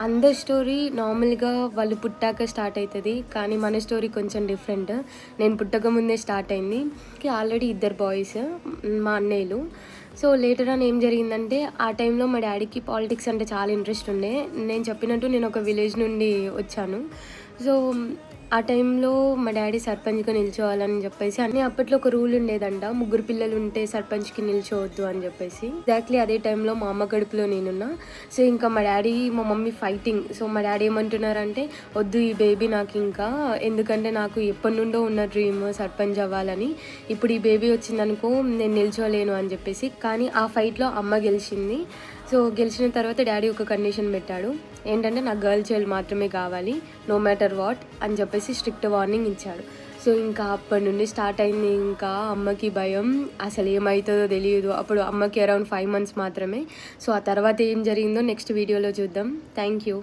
అందరి స్టోరీ నార్మల్‌గా వాళ్ళు పుట్టాక స్టార్ట్ అయితది. కానీ మన స్టోరీ కొంచెం డిఫరెంట్. నేను పుట్టకముందే స్టార్ట్ అయింది. ఆల్రెడీ ఇద్దరు బాయ్స్ మా అన్నయ్యలు. సో, లేటర్ ఆన్ ఏం జరిగిందంటే, ఆ టైంలో మా డ్యాడీకి పాలిటిక్స్ అంటే చాలా ఇంట్రెస్ట్ ఉండే. నేను చెప్పినట్టు నేను ఒక విలేజ్ నుండి వచ్చాను. సో, ఆ టైంలో మా డ్యాడీ సర్పంచ్‌గా నిల్చోవాలని చెప్పేసి అన్నీ అప్పట్లో ఒక రూల్ ఉండేదంట. ముగ్గురు పిల్లలుంటే సర్పంచ్‌కి నిల్చోవద్దు అని చెప్పేసి. ఎగ్జాక్ట్‌లీ అదే టైంలో మా అమ్మ కడుపులో నేనున్నా. సో, ఇంకా మా డ్యాడీ, మా మమ్మీ ఫైటింగ్. సో, మా డ్యాడీ ఏమంటున్నారంటే, "వద్దు ఈ బేబీ నాకింకా. ఎందుకంటే నాకు ఎప్పటినుండో ఉన్న డ్రీమ్ సర్పంచ్ అవ్వాలని. ఇప్పుడు ఈ బేబీ వచ్చిందనుకో నేను నిల్చోలేను" అని చెప్పేసి. కానీ ఆ ఫైట్‌లో అమ్మ గెలిచింది. సో, గెలిచిన తర్వాత డ్యాడీ ఒక కండిషన్ పెట్టాడు. ఏంటంటే నాకు గర్ల్ చైల్డ్ మాత్రమే కావాలి. నో మ్యాటర్ వాట్ అని చెప్పేసి స్ట్రిక్ట్ వార్నింగ్ ఇచ్చాడు. సో, ఇంకా అప్పటి నుండి స్టార్ట్ అయింది ఇంకా అమ్మకి భయం. అసలు ఏమవుతుందో తెలియదు. అప్పుడు అమ్మకి అరౌండ్ 5 months మాత్రమే. సో, ఆ తర్వాత ఏం జరిగిందో నెక్స్ట్ వీడియోలో చూద్దాం. Thank you.